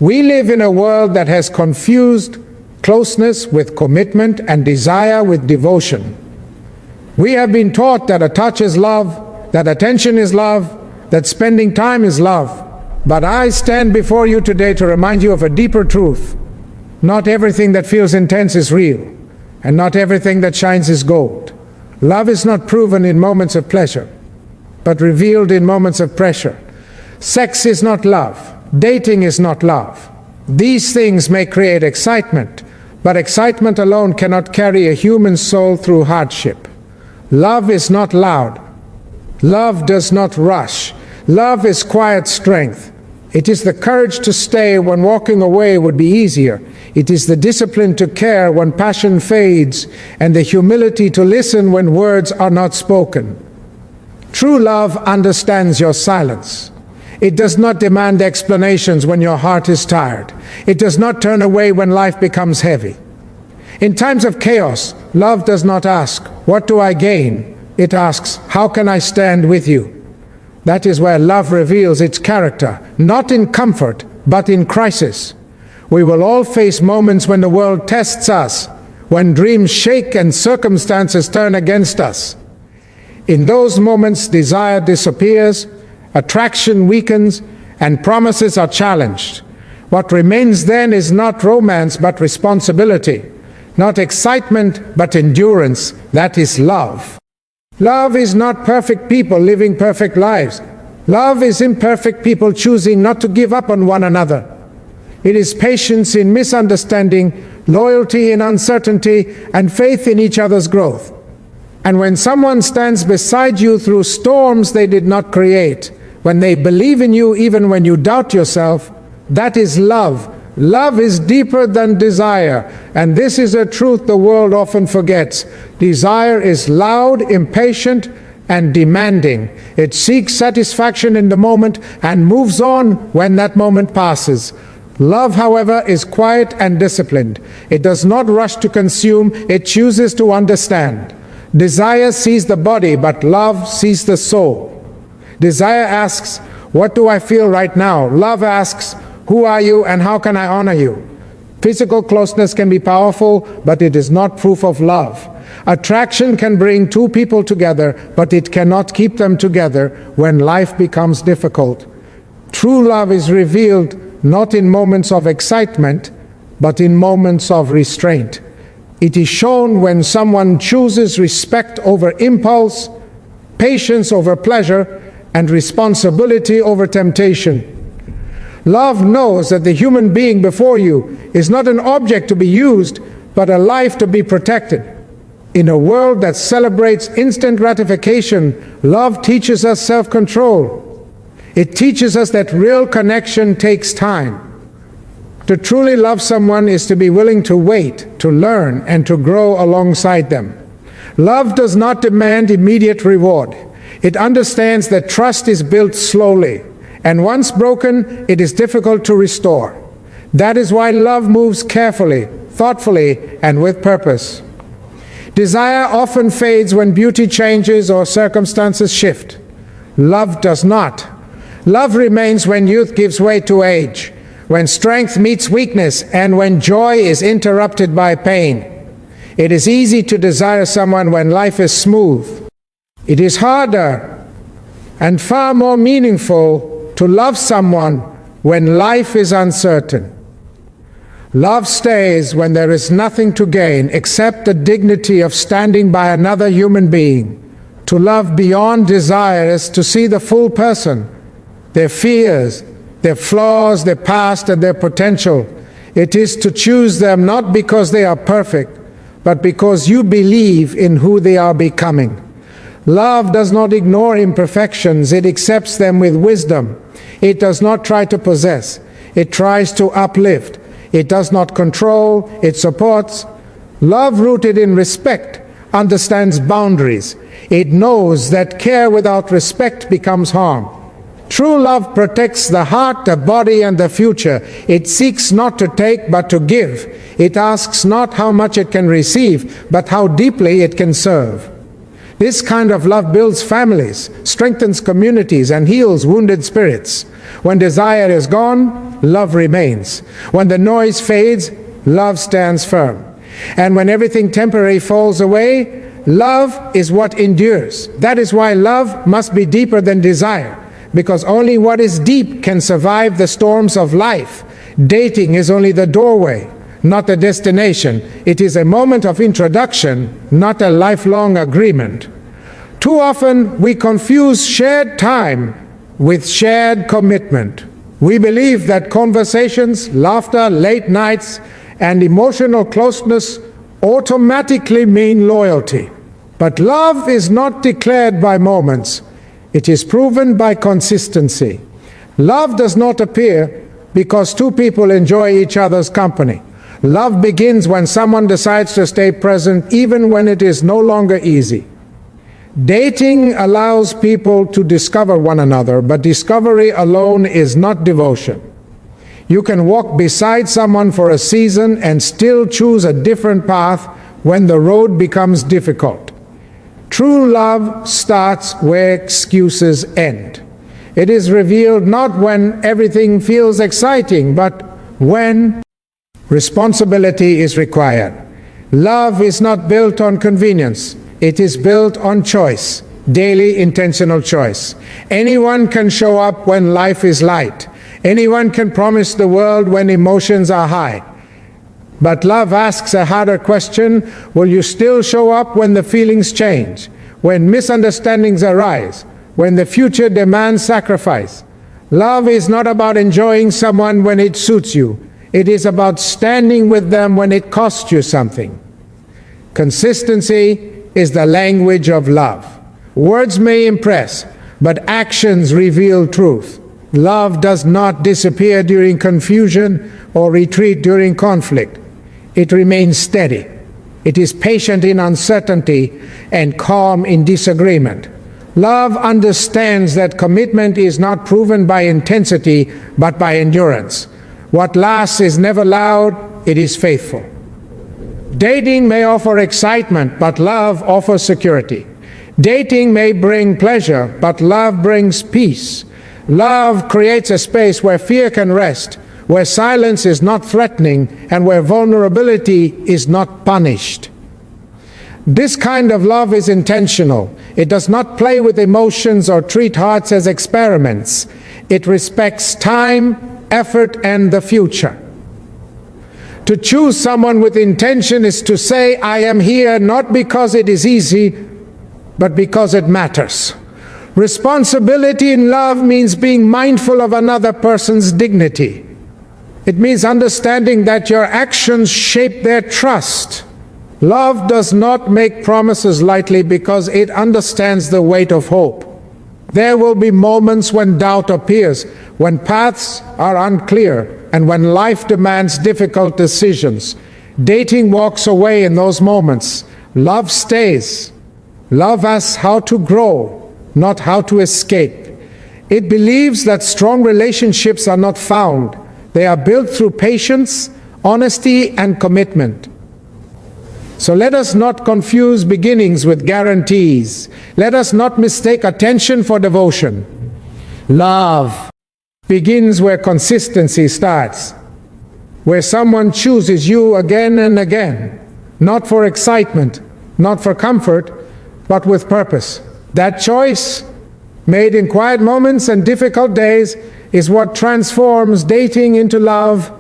We live in a world that has confused closeness with commitment and desire with devotion. We have been taught that a touch is love, that attention is love, that spending time is love. But I stand before you today to remind you of a deeper truth. Not everything that feels intense is real, and not everything that shines is gold. Love is not proven in moments of pleasure, but revealed in moments of pressure. Sex is not love. Dating is not love. These things may create excitement, but excitement alone cannot carry a human soul through hardship. Love is not loud. Love does not rush. Love is quiet strength. It is the courage to stay when walking away would be easier. It is the discipline to care when passion fades, and the humility to listen when words are not spoken. True love understands your silence. It does not demand explanations when your heart is tired. It does not turn away when life becomes heavy. In times of chaos, love does not ask, "What do I gain?" It asks, "How can I stand with you?" That is where love reveals its character, not in comfort, but in crisis. We will all face moments when the world tests us, when dreams shake and circumstances turn against us. In those moments, desire disappears, attraction weakens, and promises are challenged. What remains then is not romance, but responsibility. Not excitement, but endurance. That is love. Love is not perfect people living perfect lives. Love is imperfect people choosing not to give up on one another. It is patience in misunderstanding, loyalty in uncertainty, and faith in each other's growth. And when someone stands beside you through storms they did not create, when they believe in you even when you doubt yourself, that is love. Love is deeper than desire, and this is a truth the world often forgets. Desire is loud, impatient, and demanding. It seeks satisfaction in the moment and moves on when that moment passes. Love, however, is quiet and disciplined. It does not rush to consume, it chooses to understand. Desire sees the body, but love sees the soul. Desire asks, "What do I feel right now?" Love asks, "Who are you and how can I honor you?" Physical closeness can be powerful, but it is not proof of love. Attraction can bring two people together, but it cannot keep them together when life becomes difficult. True love is revealed not in moments of excitement, but in moments of restraint. It is shown when someone chooses respect over impulse, patience over pleasure, and responsibility over temptation. Love knows that the human being before you is not an object to be used, but a life to be protected. In a world that celebrates instant gratification, love teaches us self-control. It teaches us that real connection takes time. To truly love someone is to be willing to wait, to learn, and to grow alongside them. Love does not demand immediate reward. It understands that trust is built slowly, and once broken, it is difficult to restore. That is why love moves carefully, thoughtfully, and with purpose. Desire often fades when beauty changes or circumstances shift. Love does not. Love remains when youth gives way to age, when strength meets weakness, and when joy is interrupted by pain. It is easy to desire someone when life is smooth. It is harder and far more meaningful to love someone when life is uncertain. Love stays when there is nothing to gain except the dignity of standing by another human being. To love beyond desire is to see the full person, their fears, their flaws, their past, and their potential. It is to choose them not because they are perfect, but because you believe in who they are becoming. Love does not ignore imperfections, it accepts them with wisdom. It does not try to possess, it tries to uplift. It does not control, it supports. Love rooted in respect understands boundaries. It knows that care without respect becomes harm. True love protects the heart, the body, and the future. It seeks not to take, but to give. It asks not how much it can receive, but how deeply it can serve. This kind of love builds families, strengthens communities, and heals wounded spirits. When desire is gone, love remains. When the noise fades, love stands firm. And when everything temporary falls away, love is what endures. That is why love must be deeper than desire, because only what is deep can survive the storms of life. Dating is only the doorway, not the destination. It is a moment of introduction, not a lifelong agreement. Too often we confuse shared time with shared commitment. We believe that conversations, laughter, late nights, and emotional closeness automatically mean loyalty. But love is not declared by moments. It is proven by consistency. Love does not appear because two people enjoy each other's company. Love begins when someone decides to stay present even when it is no longer easy. Dating allows people to discover one another, but discovery alone is not devotion. You can walk beside someone for a season and still choose a different path when the road becomes difficult. True love starts where excuses end. It is revealed not when everything feels exciting, but when responsibility is required. Love is not built on convenience. It is built on choice, daily intentional choice. Anyone can show up when life is light. Anyone can promise the world when emotions are high. But love asks a harder question: will you still show up when the feelings change, when misunderstandings arise, when the future demands sacrifice? Love is not about enjoying someone when it suits you. It is about standing with them when it costs you something. Consistency is the language of love. Words may impress, but actions reveal truth. Love does not disappear during confusion or retreat during conflict. It remains steady. It is patient in uncertainty and calm in disagreement. Love understands that commitment is not proven by intensity, but by endurance. What lasts is never loud, it is faithful. Dating may offer excitement, but love offers security. Dating may bring pleasure, but love brings peace. Love creates a space where fear can rest, where silence is not threatening, and where vulnerability is not punished. This kind of love is intentional. It does not play with emotions or treat hearts as experiments. It respects time, effort, and the future. To choose someone with intention is to say, I am here not because it is easy, but because it matters. Responsibility in love means being mindful of another person's dignity. It means understanding that your actions shape their trust. Love does not make promises lightly because it understands the weight of hope. There will be moments when doubt appears, when paths are unclear, and when life demands difficult decisions. Dating walks away in those moments. Love stays. Love asks how to grow, not how to escape. It believes that strong relationships are not found. They are built through patience, honesty, and commitment. So let us not confuse beginnings with guarantees. Let us not mistake attention for devotion. Love begins where consistency starts, where someone chooses you again and again, not for excitement, not for comfort, but with purpose. That choice, made in quiet moments and difficult days, is what transforms dating into love.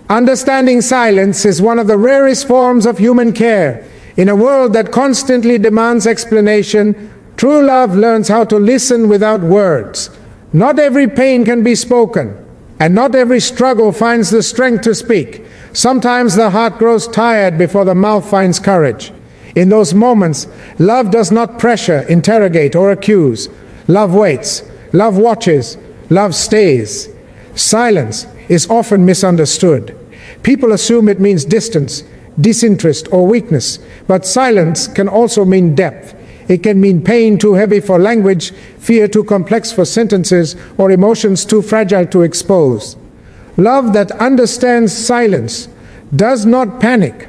Understanding silence is one of the rarest forms of human care. In a world that constantly demands explanation, true love learns how to listen without words. Not every pain can be spoken, and not every struggle finds the strength to speak. Sometimes the heart grows tired before the mouth finds courage. In those moments, love does not pressure, interrogate, or accuse. Love waits. Love watches. Love stays. Silence is often misunderstood. People assume it means distance, disinterest, or weakness, but silence can also mean depth. It can mean pain too heavy for language, fear too complex for sentences, or emotions too fragile to expose. Love that understands silence does not panic.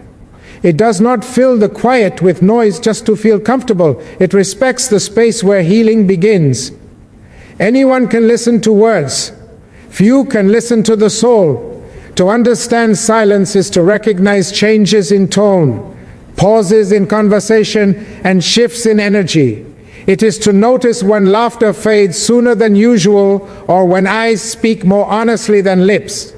It does not fill the quiet with noise just to feel comfortable. It respects the space where healing begins. Anyone can listen to words, Few can listen to the soul. To understand silence is to recognize changes in tone, pauses in conversation, and shifts in energy. It is to notice when laughter fades sooner than usual, or when eyes speak more honestly than lips.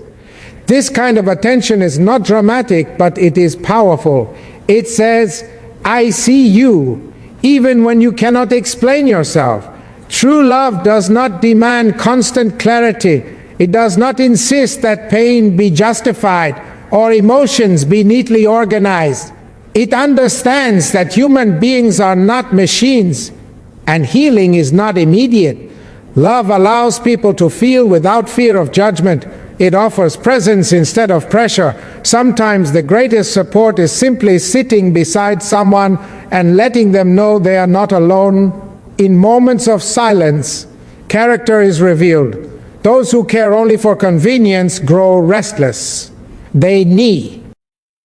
This kind of attention is not dramatic, but it is powerful. It says, I see you, even when you cannot explain yourself. True love does not demand constant clarity. It does not insist that pain be justified or emotions be neatly organized. It understands that human beings are not machines, and healing is not immediate. Love allows people to feel without fear of judgment. It offers presence instead of pressure. Sometimes the greatest support is simply sitting beside someone and letting them know they are not alone. In moments of silence, character is revealed. Those who care only for convenience grow restless. They need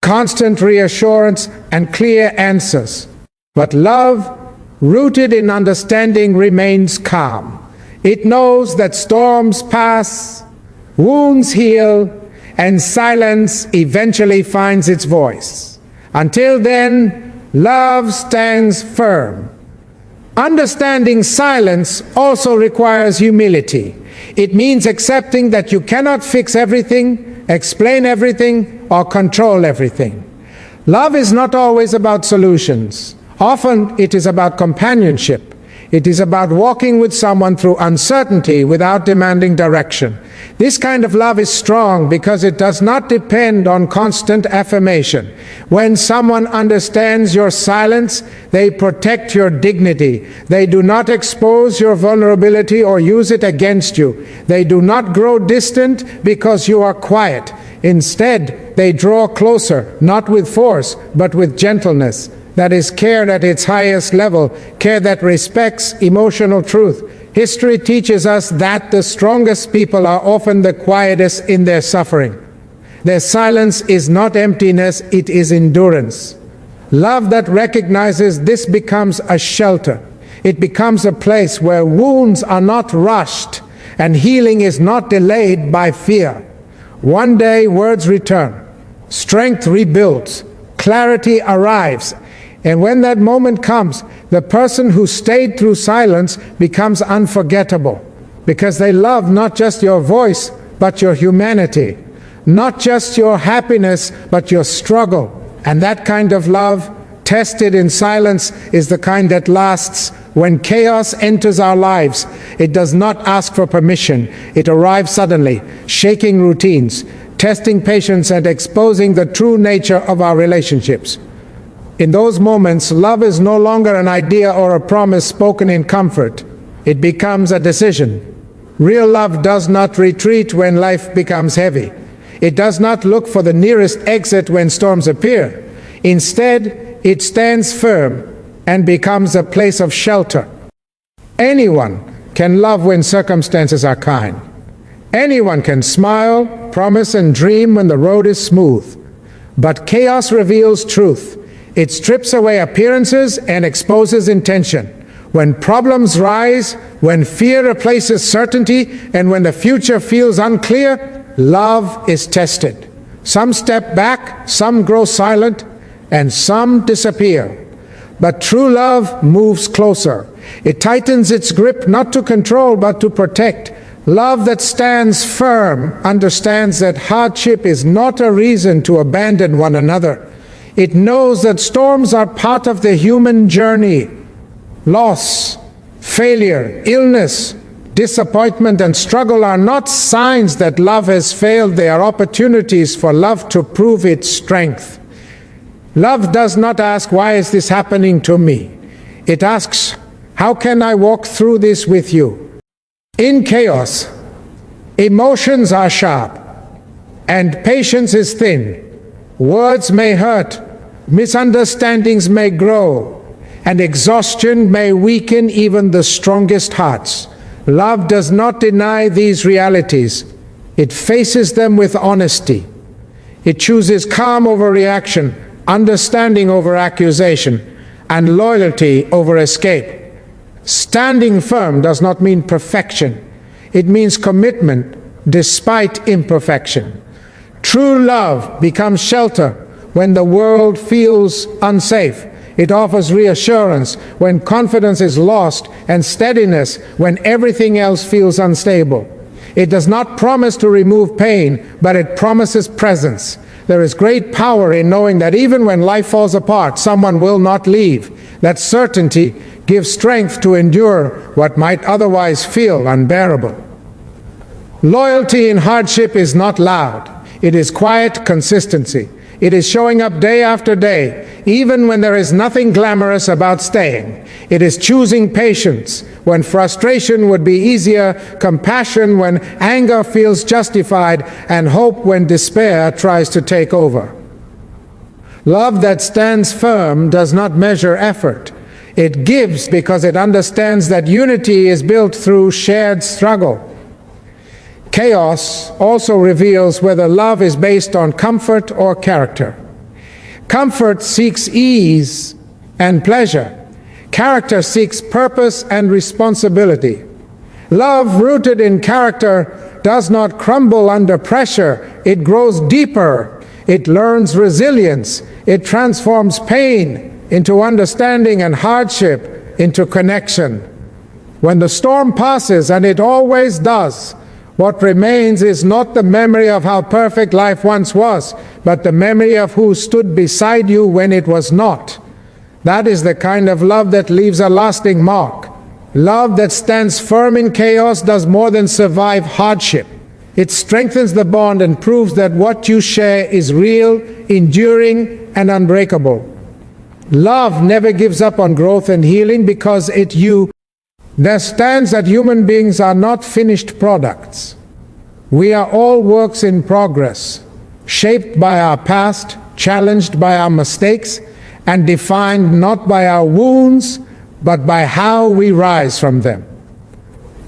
constant reassurance and clear answers. But love, rooted in understanding, remains calm. It knows that storms pass, wounds heal, and silence eventually finds its voice. Until then, love stands firm. Understanding silence also requires humility. It means accepting that you cannot fix everything, explain everything, or control everything. Love is not always about solutions. Often it is about companionship. It is about walking with someone through uncertainty without demanding direction. This kind of love is strong because it does not depend on constant affirmation. When someone understands your silence, they protect your dignity. They do not expose your vulnerability or use it against you. They do not grow distant because you are quiet. Instead, they draw closer, not with force, but with gentleness. That is care at its highest level, care that respects emotional truth. History teaches us that the strongest people are often the quietest in their suffering. Their silence is not emptiness, it is endurance. Love that recognizes this becomes a shelter. It becomes a place where wounds are not rushed and healing is not delayed by fear. One day words return, strength rebuilds, clarity arrives. And when that moment comes, the person who stayed through silence becomes unforgettable, because they love not just your voice, but your humanity, not just your happiness, but your struggle. And that kind of love, tested in silence, is the kind that lasts. When chaos enters our lives, it does not ask for permission. It arrives suddenly, shaking routines, testing patience, and exposing the true nature of our relationships. In those moments, love is no longer an idea or a promise spoken in comfort. It becomes a decision. Real love does not retreat when life becomes heavy. It does not look for the nearest exit when storms appear. Instead, it stands firm and becomes a place of shelter. Anyone can love when circumstances are kind. Anyone can smile, promise, and dream when the road is smooth. But chaos reveals truth. It strips away appearances and exposes intention. When problems rise, when fear replaces certainty, and when the future feels unclear, love is tested. Some step back, some grow silent, and some disappear. But true love moves closer. It tightens its grip not to control but to protect. Love that stands firm understands that hardship is not a reason to abandon one another. It knows that storms are part of the human journey. Loss, failure, illness, disappointment, and struggle are not signs that love has failed. They are opportunities for love to prove its strength. Love does not ask, why is this happening to me? It asks, how can I walk through this with you? In chaos, emotions are sharp, and patience is thin. Words may hurt, misunderstandings may grow, and exhaustion may weaken even the strongest hearts. Love does not deny these realities. It faces them with honesty. It chooses calm over reaction, understanding over accusation, and loyalty over escape. Standing firm does not mean perfection. It means commitment, despite imperfection. True love becomes shelter when the world feels unsafe. It offers reassurance when confidence is lost, and steadiness when everything else feels unstable. It does not promise to remove pain, but it promises presence. There is great power in knowing that even when life falls apart, someone will not leave. That certainty gives strength to endure what might otherwise feel unbearable. Loyalty in hardship is not loud. It is quiet consistency. It is showing up day after day, even when there is nothing glamorous about staying. It is choosing patience when frustration would be easier, compassion when anger feels justified, and hope when despair tries to take over. Love that stands firm does not measure effort. It gives because it understands that unity is built through shared struggle. Chaos also reveals whether love is based on comfort or character. Comfort seeks ease and pleasure. Character seeks purpose and responsibility. Love rooted in character does not crumble under pressure. It grows deeper. It learns resilience. It transforms pain into understanding and hardship into connection. When the storm passes, and it always does, what remains is not the memory of how perfect life once was, but the memory of who stood beside you when it was not. That is the kind of love that leaves a lasting mark. Love that stands firm in chaos does more than survive hardship. It strengthens the bond and proves that what you share is real, enduring, and unbreakable. Love never gives up on growth and healing because it understands that human beings are not finished products. We are all works in progress, shaped by our past, challenged by our mistakes, and defined not by our wounds, but by how we rise from them.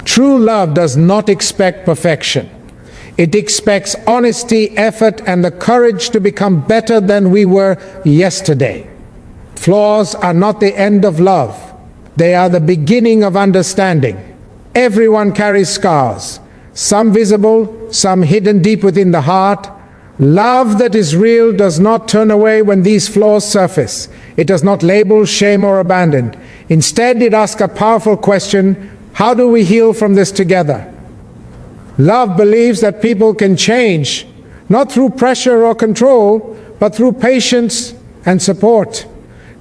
True love does not expect perfection. It expects honesty, effort, and the courage to become better than we were yesterday. Flaws are not the end of love. They are the beginning of understanding. Everyone carries scars, some visible, some hidden deep within the heart. Love that is real does not turn away when these flaws surface. It does not label, shame, or abandon. Instead, it asks a powerful question: how do we heal from this together? Love believes that people can change, not through pressure or control, but through patience and support.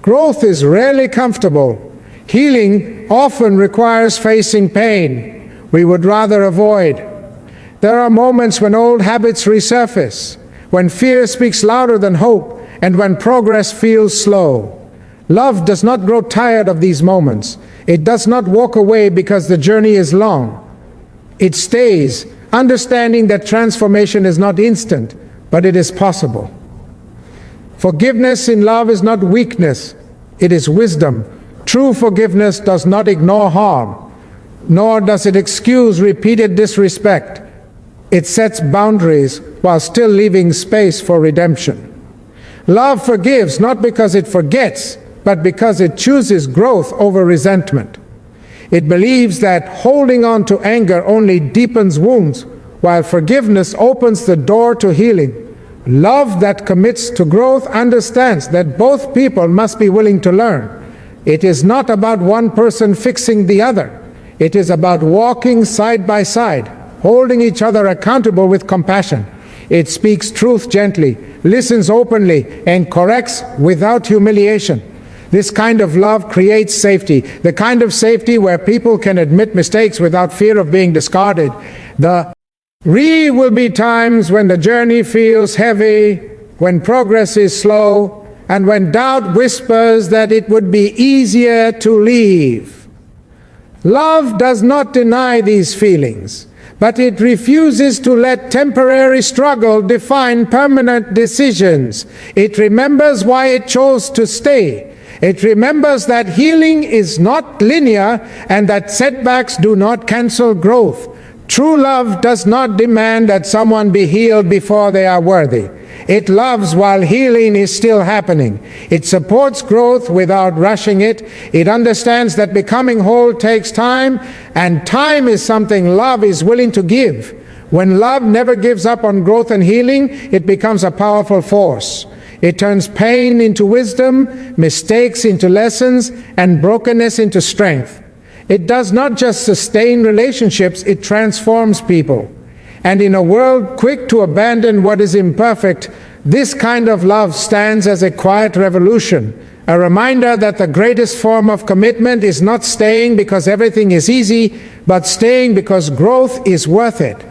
Growth is rarely comfortable. Healing often requires facing pain we would rather avoid. There are moments when old habits resurface, when fear speaks louder than hope, and when progress feels slow. Love does not grow tired of these moments. It does not walk away because the journey is long. It stays, understanding that transformation is not instant, but it is possible. Forgiveness in love is not weakness, it is wisdom. True forgiveness does not ignore harm, nor does it excuse repeated disrespect. It sets boundaries while still leaving space for redemption. Love forgives not because it forgets, but because it chooses growth over resentment. It believes that holding on to anger only deepens wounds, while forgiveness opens the door to healing. Love that commits to growth understands that both people must be willing to learn. It is not about one person fixing the other. It is about walking side by side, holding each other accountable with compassion. It speaks truth gently, listens openly, and corrects without humiliation. This kind of love creates safety, the kind of safety where people can admit mistakes without fear of being discarded. There will be times when the journey feels heavy, when progress is slow, and when doubt whispers that it would be easier to leave. Love does not deny these feelings, but it refuses to let temporary struggle define permanent decisions. It remembers why it chose to stay. It remembers that healing is not linear and that setbacks do not cancel growth. True love does not demand that someone be healed before they are worthy. It loves while healing is still happening. It supports growth without rushing it. It understands that becoming whole takes time, and time is something love is willing to give. When love never gives up on growth and healing, it becomes a powerful force. It turns pain into wisdom, mistakes into lessons, and brokenness into strength. It does not just sustain relationships, it transforms people. And in a world quick to abandon what is imperfect, this kind of love stands as a quiet revolution, a reminder that the greatest form of commitment is not staying because everything is easy, but staying because growth is worth it.